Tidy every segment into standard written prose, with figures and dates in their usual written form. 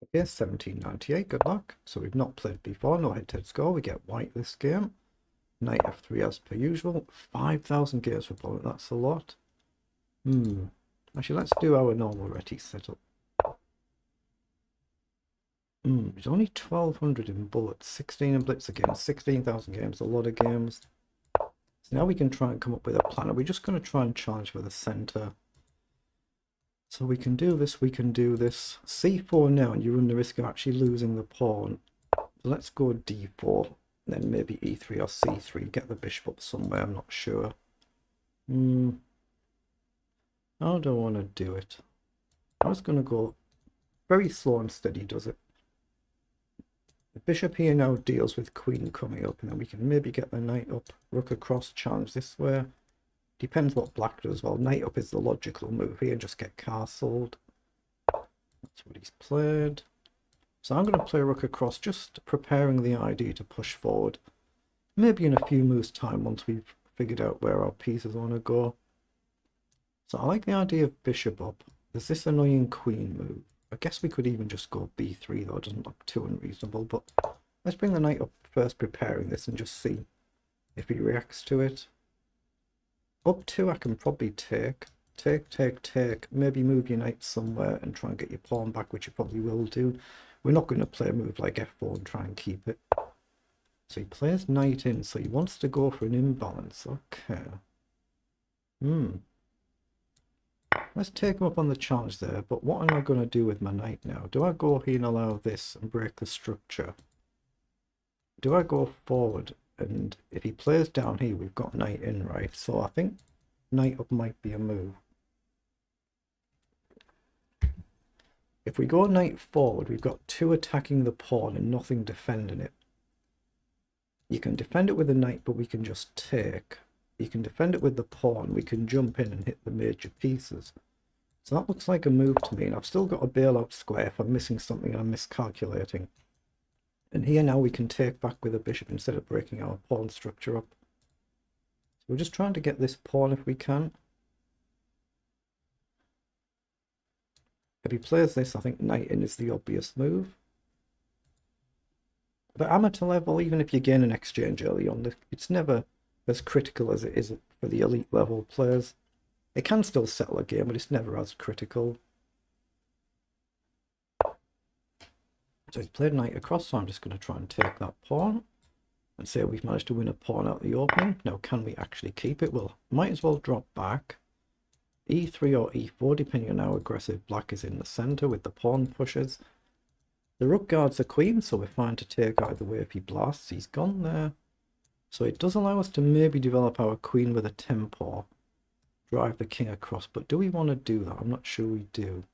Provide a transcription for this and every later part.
Okay, 1798, good luck. So we've not played before, no head-to-head score. We get white this game. Knight f3 as per usual. 5,000 gears for opponent, that's a lot. Actually, let's do our normal Reti setup. It's only 1,200 in bullets, 16 in blitz again, 16,000 games, a lot of games. So now we can try and come up with a plan. Are we just going to try and challenge for the center? So we can do this, we can do this. c4 now, and you run the risk of actually losing the pawn. So let's go d4, then maybe e3 or c3, get the bishop up somewhere, I'm not sure. How do I want to do it? I was going to go very slow and steady, does it? The bishop here now deals with queen coming up, and then we can maybe get the knight up, rook across, challenge this way. Depends what black does. Well, knight up is the logical move here, just get castled. That's what he's played. So I'm going to play rook across, just preparing the idea to push forward. Maybe in a few moves time once we've figured out where our pieces want to go. So I like the idea of bishop up. There's this annoying queen move. I guess we could even just go b3 though, it doesn't look too unreasonable, but let's bring the knight up first, preparing this, and just see if he reacts to it. Up 2 I can probably take, maybe move your knight somewhere and try and get your pawn back, which you probably will do. We're not going to play a move like f4 and try and keep it. So he plays knight in, so he wants to go for an imbalance. Okay. Let's take him up on the challenge there, but what am I going to do with my knight now? Do I go here and allow this and break the structure? Do I go forward? And if he plays down here, we've got knight in, right? So I think knight up might be a move. If we go knight forward, we've got 2 attacking the pawn and nothing defending it. You can defend it with a knight, but we can just take. You can defend it with the pawn. We can jump in and hit the major pieces. So that looks like a move to me. And I've still got a bailout square if I'm missing something and I'm miscalculating. And here now we can take back with a bishop instead of breaking our pawn structure up. So we're just trying to get this pawn if we can. If he plays this, I think knight in is the obvious move. But amateur level, even if you gain an exchange early on, it's never as critical as it is for the elite level players. It can still settle a game, but it's never as critical. So he's played knight across, so I'm just going to try and take that pawn and say we've managed to win a pawn out the opening. Now, can we actually keep it? Well, might as well drop back. e3 or e4, depending on how aggressive black is in the center with the pawn pushes. The rook guards the queen, so we're fine to take either way if he blasts. He's gone there. So it does allow us to maybe develop our queen with a tempo, drive the king across, but do we want to do that? I'm not sure we do.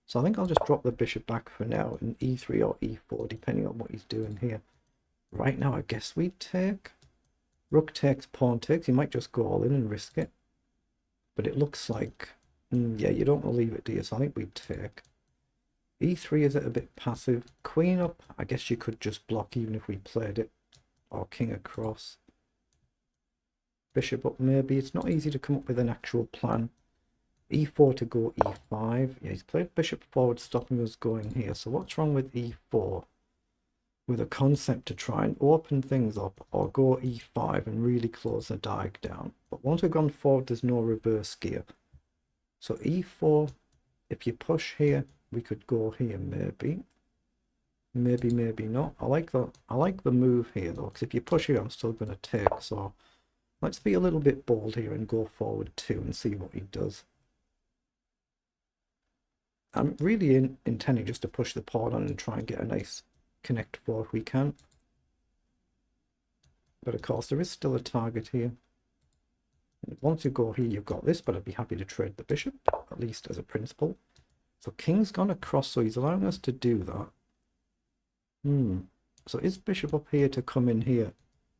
So I think I'll just drop the bishop back for now in e3 or e4, depending on what he's doing here. Right now, I guess we take. Rook takes, pawn takes. He might just go all in and risk it. But it looks like, yeah, you don't want to leave it, do you? So I think we take. e3, is it a bit passive? Queen up, I guess you could just block even if we played it. Or king across. Bishop up maybe. It's not easy to come up with an actual plan. e4 to go e5. Yeah, he's played bishop forward, stopping us going here. So what's wrong with e4? With a concept to try and open things up, or go e5 and really close the diag down. But once we've gone forward, there's no reverse gear. So e4, if you push here, we could go here maybe. Maybe not. I like the move here though, because if you push here, I'm still going to take. So let's be a little bit bold here and go forward too and see what he does. I'm really intending just to push the pawn on and try and get a nice connect four if we can. But of course, there is still a target here. Once you go here, you've got this, but I'd be happy to trade the bishop, at least as a principle. So king's gone across, so he's allowing us to do that. So is bishop up here to come in here?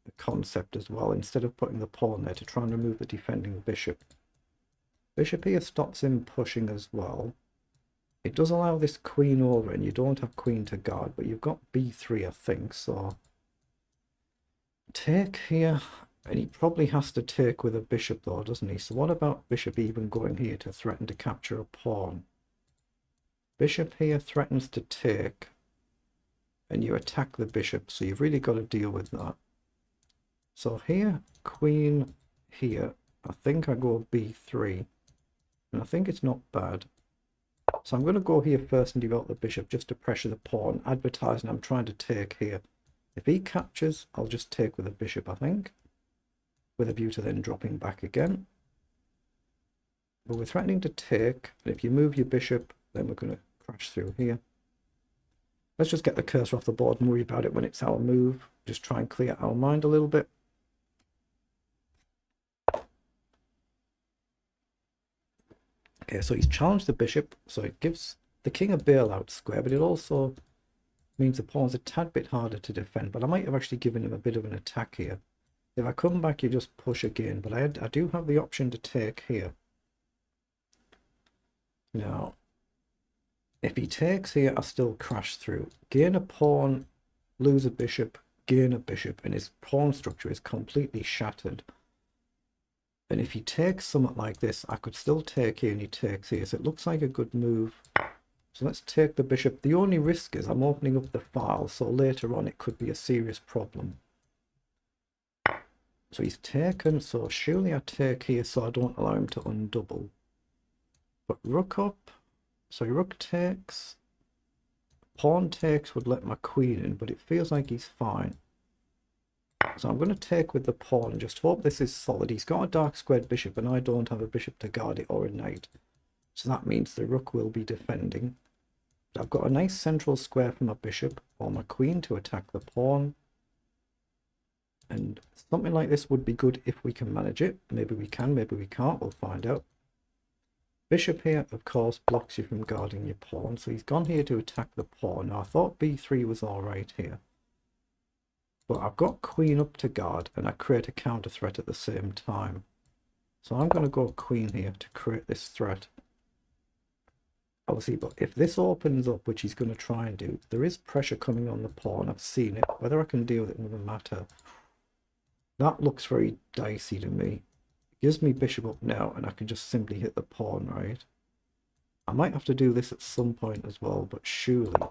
The concept as well, instead of putting the pawn there to try and remove the defending bishop. Bishop here stops him pushing as well. It does allow this queen over, and you don't have queen to guard, but you've got b3, I think, so take here, and he probably has to take with a bishop though, doesn't he? So what about bishop even going here to threaten to capture a pawn? Bishop here threatens to take, and you attack the bishop, so you've really got to deal with that. So here, queen here, I think I go b3, and I think it's not bad. So I'm going to go here first and develop the bishop just to pressure the pawn, advertising I'm trying to take here. If he captures, I'll just take with the bishop, I think, with a view to then dropping back again. But we're threatening to take, and if you move your bishop, then we're going to crash through here. Let's just get the cursor off the board and worry about it when it's our move. Just try and clear our mind a little bit. Okay, so he's challenged the bishop, so it gives the king a bailout square, but it also means the pawn's a tad bit harder to defend. But I might have actually given him a bit of an attack here. If I come back, you just push again, but I do have the option to take here. Now, if he takes here, I still crash through. Gain a pawn, lose a bishop, gain a bishop, and his pawn structure is completely shattered. And if he takes something like this, I could still take here and he takes here. So it looks like a good move. So let's take the bishop. The only risk is I'm opening up the file, so later on it could be a serious problem. So he's taken, so surely I take here so I don't allow him to undouble. But rook up, so rook takes. Pawn takes would let my queen in, but it feels like he's fine. So I'm going to take with the pawn and just hope this is solid. He's got a dark squared bishop and I don't have a bishop to guard it or a knight. So that means the rook will be defending. But I've got a nice central square for my bishop or my queen to attack the pawn. And something like this would be good if we can manage it. Maybe we can, maybe we can't. We'll find out. Bishop here, of course, blocks you from guarding your pawn. So he's gone here to attack the pawn. Now I thought b3 was all right here. But I've got queen up to guard and I create a counter threat at the same time. So I'm going to go queen here to create this threat. Obviously, but if this opens up, which he's going to try and do, there is pressure coming on the pawn. I've seen it. Whether I can deal with it doesn't matter. That looks very dicey to me. It gives me bishop up now and I can just simply hit the pawn, right? I might have to do this at some point as well, but surely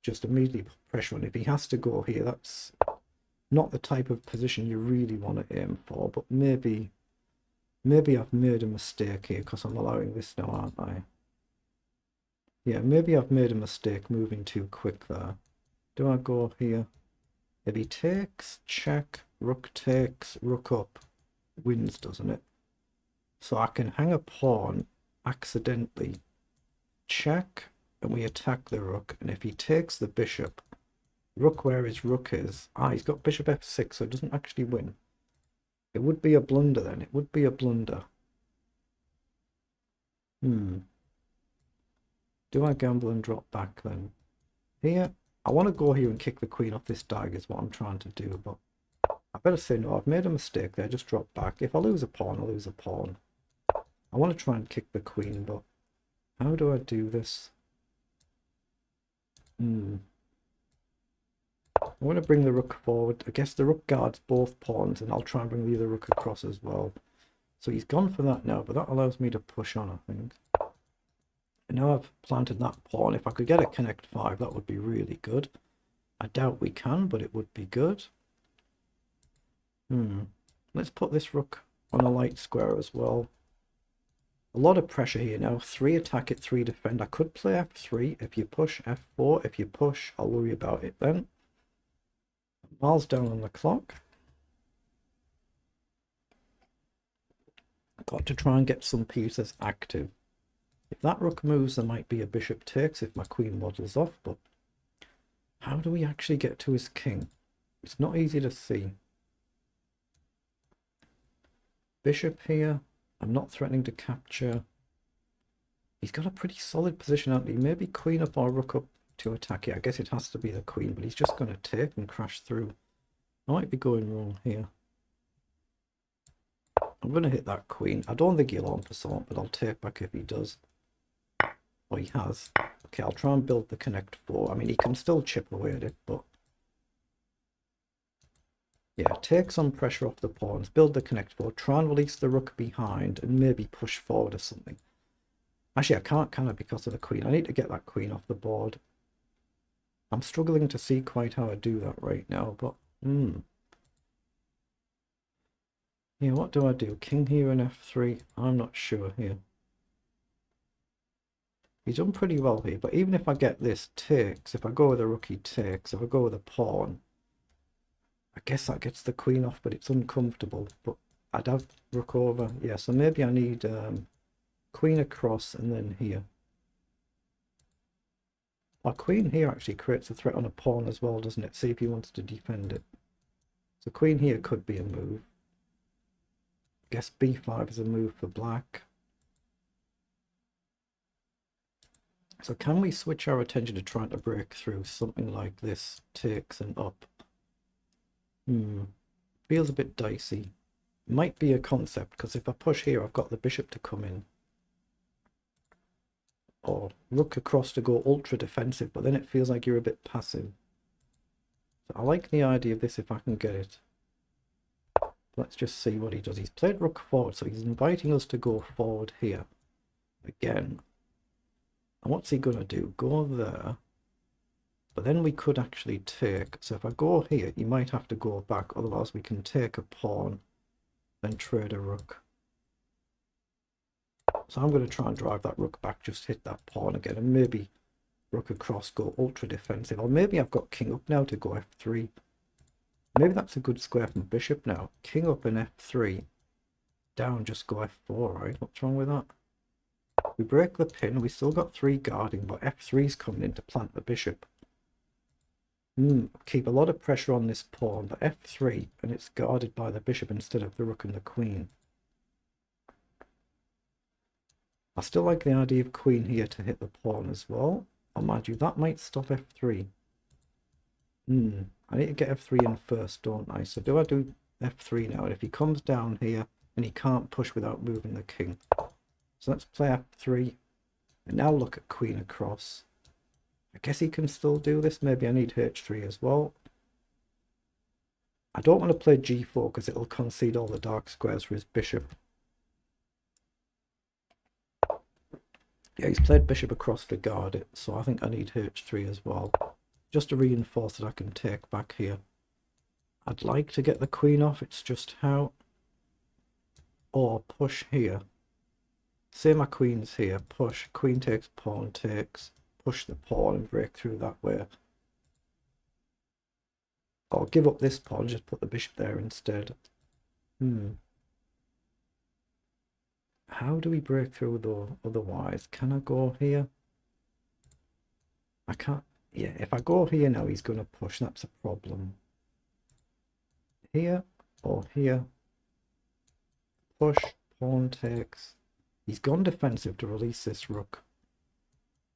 just immediately put pressure on. If he has to go here, that's not the type of position you really want to aim for, but maybe I've made a mistake here because I'm allowing this now, aren't I? Yeah, maybe I've made a mistake moving too quick there. Do I go here? If he takes, check, rook takes, rook up, wins, doesn't it? So I can hang a pawn accidentally, check, and we attack the rook. And if he takes the bishop, rook where his rook is, he's got bishop f6, so it doesn't actually win. It would be a blunder then. It would be a blunder. Do I gamble and drop back then? Here, I want to go here and kick the queen off this diag is what I'm trying to do, but I better say no. I've made a mistake there. Just drop back. If I lose a pawn, I lose a pawn. I want to try and kick the queen, but how do I do this? I'm going to bring the rook forward. I guess the rook guards both pawns, and I'll try and bring the other rook across as well. So he's gone for that now, but that allows me to push on, I think. And now I've planted that pawn. If I could get a connect 5, that would be really good. I doubt we can, but it would be good. Let's put this rook on a light square as well. A lot of pressure here now. 3 attack it, 3 defend. I could play f3. If you push, f4. If you push, I'll worry about it then. Miles down on the clock. Got to try and get some pieces active. If that rook moves, there might be a bishop takes if my queen waddles off, but how do we actually get to his king? It's not easy to see. Bishop here. I'm not threatening to capture. He's got a pretty solid position, hasn't he? Maybe queen up or rook up to attack it. I guess it has to be the queen, but he's just going to take and crash through. I might be going wrong here. I'm going to hit that queen. I don't think he'll on for something, but I'll take back if he does. Oh, he has. Okay, I'll try and build the connect 4. I mean, he can still chip away at it, but yeah, take some pressure off the pawns, build the connect 4, try and release the rook behind, and maybe push forward or something. Actually, I can't, can I, because of the queen? I need to get that queen off the board. I'm struggling to see quite how I do that right now, but yeah, what do I do? King here and f3? I'm not sure here. He's done pretty well here, but even if I get this takes, if I go with a rook, he takes. If I go with a pawn, I guess that gets the queen off, but it's uncomfortable. But I'd have rook over. Yeah, so maybe I need queen across and then here. Our queen here actually creates a threat on a pawn as well, doesn't it? See if he wants to defend it. So queen here could be a move. I guess b5 is a move for black. So can we switch our attention to trying to break through something like this? Takes and up. Feels a bit dicey. Might be a concept, because if I push here, I've got the bishop to come in. Or rook across to go ultra defensive, but then it feels like you're a bit passive. So I like the idea of this if I can get it. Let's just see what he does. He's played rook forward, so he's inviting us to go forward here. Again. And what's he going to do? Go there. But then we could actually take. So if I go here, you might have to go back. Otherwise we can take a pawn, then trade a rook. So I'm going to try and drive that rook back, just hit that pawn again, and maybe rook across, go ultra defensive. Or maybe I've got king up now to go f3. Maybe that's a good square from bishop now. King up and f3. Down, just go f4, right? What's wrong with that? We break the pin. We still got 3 guarding, but f3's coming in to plant the bishop. Keep a lot of pressure on this pawn, but f3, and it's guarded by the bishop instead of the rook and the queen. I still like the idea of queen here to hit the pawn as well. Oh, mind you, that might stop f3. I need to get f3 in first, don't I? So do I do f3 now? And if he comes down here, and he can't push without moving the king. So let's play f3. And now look at queen across. I guess he can still do this. Maybe I need h3 as well. I don't want to play g4 because it'll concede all the dark squares for his bishop. Yeah, he's played bishop across to guard it, so I think I need h3 as well. Just to reinforce that I can take back here. I'd like to get the queen off, it's just how. Or push here. Say my queen's here, push, queen takes, pawn takes, push the pawn and break through that way. Or give up this pawn, just put the bishop there instead. How do we break through though, otherwise? Can I go here? I can't. Yeah, if I go here now, he's going to push. That's a problem. Here or here. Push, pawn takes. He's gone defensive to release this rook.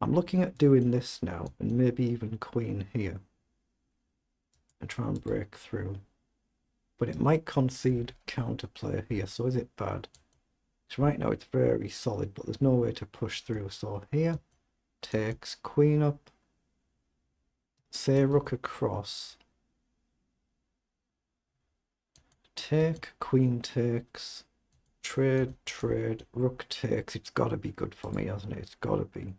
I'm looking at doing this now, and maybe even queen here. And try and break through. But it might concede counterplay here, so is it bad? So right now it's very solid, but there's no way to push through. So here, takes, queen up, say rook across, take, queen takes, trade, trade, rook takes. It's got to be good for me, hasn't it? It's got to be.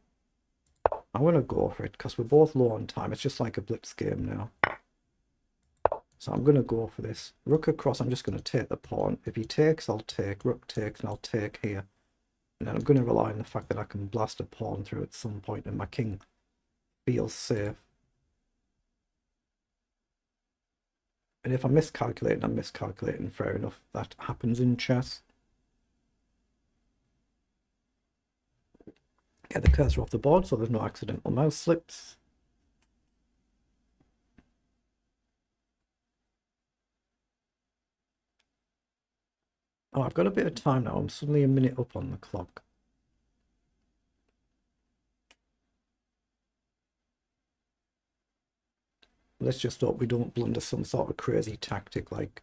I'm going to go for it because we're both low on time. It's just like a blitz game now. So I'm going to go for this. Rook across, I'm just going to take the pawn. If he takes, I'll take. Rook takes, and I'll take here. And then I'm going to rely on the fact that I can blast a pawn through at some point and my king feels safe. And if I'm miscalculating, I'm miscalculating. Fair enough. That happens in chess. Get the cursor off the board so there's no accidental mouse slips. Oh, I've got a bit of time now. I'm suddenly a minute up on the clock. Let's just hope we don't blunder some sort of crazy tactic like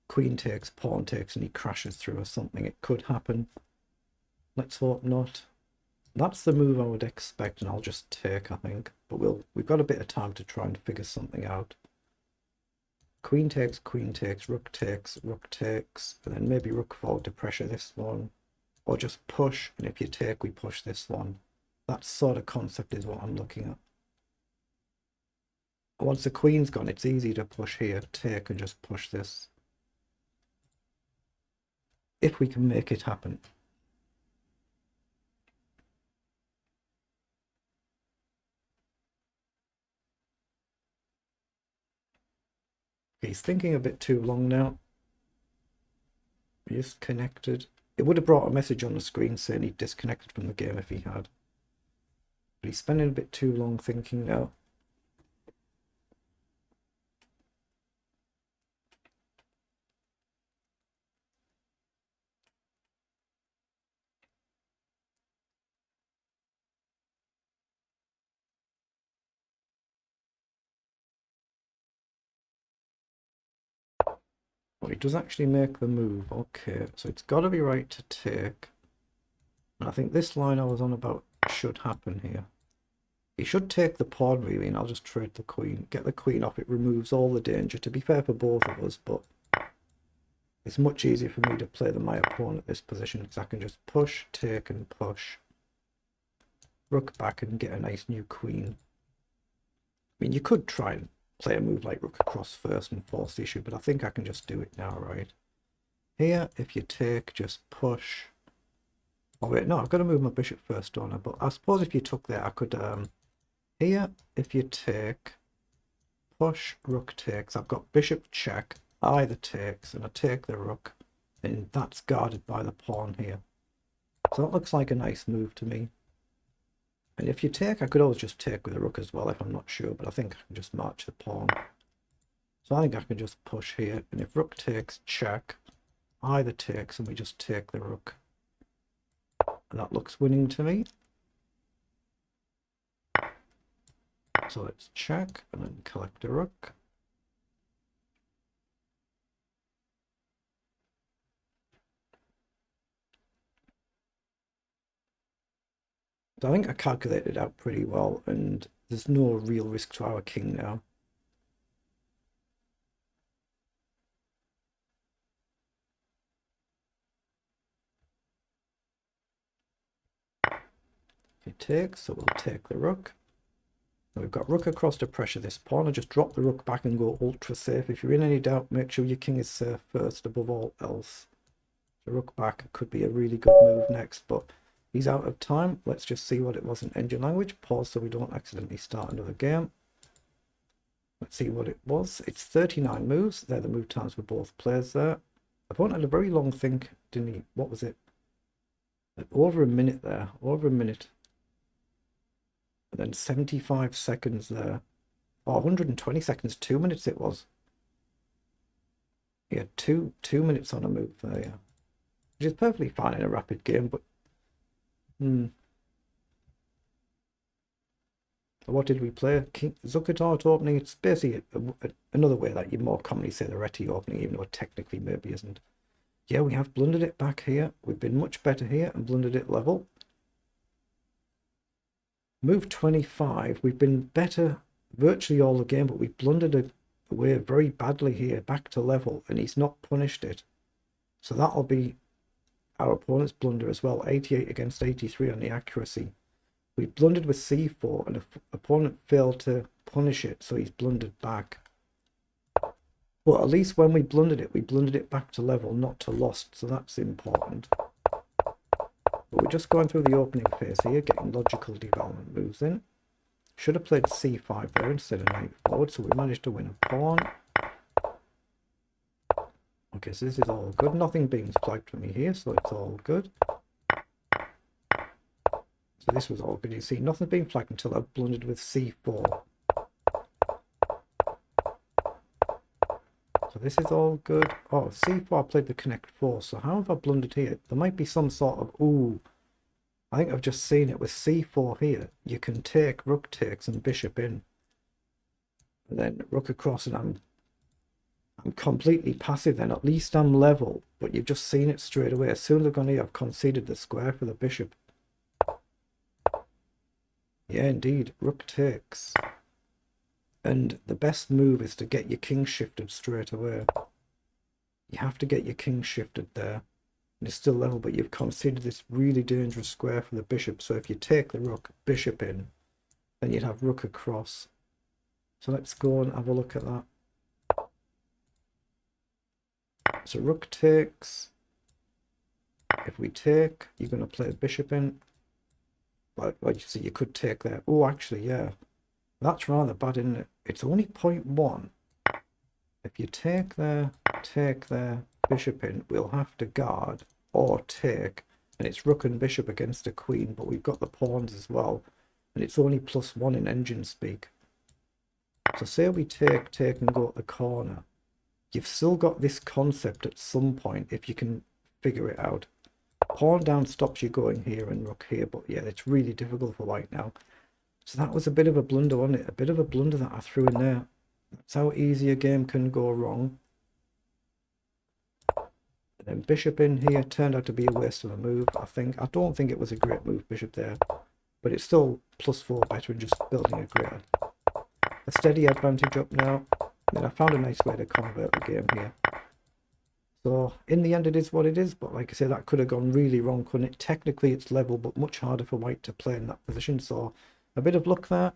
queen takes, pawn takes, and he crashes through or something. It could happen. Let's hope not. That's the move I would expect, and I'll just take, I think. But we've got a bit of time to try and figure something out. Queen takes, rook takes, and then maybe rook forward to pressure this one. or just push, and if you take, we push this one. That sort of concept is what I'm looking at. Once the queen's gone, it's easy to push here, take, and just push this. If we can make it happen. He's thinking a bit too long now. Just connected. It would have brought a message on the screen saying he disconnected from the game if he had. But he's spending a bit too long thinking now. Well, he does actually make the move. Okay, so it's got to be right to take. And I think this line I was on about should happen here. He should take the pawn really, and I'll just trade the queen. Get the queen off, it removes all the danger. To be fair for both of us, but it's much easier for me to play than my opponent at this position, because I can just push, take, and push. Rook back and get a nice new queen. I mean, you could try and play a move like rook across first and force the issue, but I think I can just do it now, right? Here, if you take, just push. Oh wait, no, I've got to move my bishop first, don't I? But I suppose if you took there, I could, here, if you take, push, rook takes, I've got bishop check, either takes, and I take the rook, and that's guarded by the pawn here. So that looks like a nice move to me. And if you take, I could always just take with a rook as well if I'm not sure, but I think I can just march the pawn. So I think I can just push here, and if rook takes, check, either takes, and we just take the rook. And that looks winning to me. So let's check, and then collect a rook. So I think I calculated out pretty well, and there's no real risk to our king now. He takes, so we'll take the rook. Now we've got rook across to pressure this pawn. I just drop the rook back and go ultra safe. If you're in any doubt, make sure your king is safe first above all else. The rook back could be a really good move next, but he's out of time. Let's just see what it was in engine language. Pause so we don't accidentally start another game. Let's see what it was. It's 39 moves. They're the move times for both players there. Opponent had a very long think, didn't he? What was it? Over a minute there. Over a minute. And then 75 seconds there. Oh, 120 seconds. 2 minutes it was. Yeah, two minutes on a move there, yeah. Which is perfectly fine in a rapid game, but what did we play? King Zuckertort opening. It's basically another way that you more commonly say the Reti opening, even though it technically maybe isn't. Yeah, we have blundered it back here. We've been much better here and blundered it level. Move 25. We've been better virtually all the game, but we blundered it away very badly here, back to level, and he's not punished it. So that'll be our opponent's blunder as well. 88 against 83 on the accuracy. We blundered with c4, and the opponent failed to punish it, so he's blundered back. But at least when we blundered it back to level, not to lost, so that's important. But we're just going through the opening phase here, getting logical development moves in. Should have played c5 there instead of knight forward, so we managed to win a pawn. Okay, so this is all good. Nothing being flagged for me here, so it's all good. So this was all good. You see, nothing being flagged until I've blundered with c4. So this is all good. Oh, c4, I played the connect 4. So how have I blundered here? There might be some sort of... Ooh, I think I've just seen it with c4 here. You can take, rook takes, and bishop in. And then rook across, and I'm completely passive then. At least I'm level. But you've just seen it straight away. As soon as I've gone here, I've conceded the square for the bishop. Yeah, indeed. Rook takes. And the best move is to get your king shifted straight away. You have to get your king shifted there. And it's still level, but you've conceded this really dangerous square for the bishop. So if you take the rook, bishop in, then you'd have rook across. So let's go and have a look at that. So rook takes. If we take, you're going to play a bishop in. Like you see, you could take there. Oh, actually, yeah. That's rather bad, isn't it? It's only 0.1. If you take there, bishop in, we'll have to guard or take. And it's rook and bishop against a queen, but we've got the pawns as well. And it's only +1 in engine speak. So say we take and go to the corner. You've still got this concept at some point if you can figure it out. Pawn down stops you going here and rook here, but yeah, it's really difficult for white now. So that was a bit of a blunder, wasn't it? A bit of a blunder that I threw in there. That's how easy a game can go wrong. And then bishop in here turned out to be a waste of a move, I think. I don't think it was a great move, bishop there. But it's still +4 better than just building a greater. A steady advantage up now. Then I found a nice way to convert the game here. So in the end it is what it is, but like I say, that could have gone really wrong, couldn't it? Technically it's level, but much harder for white to play in that position. So a bit of luck there.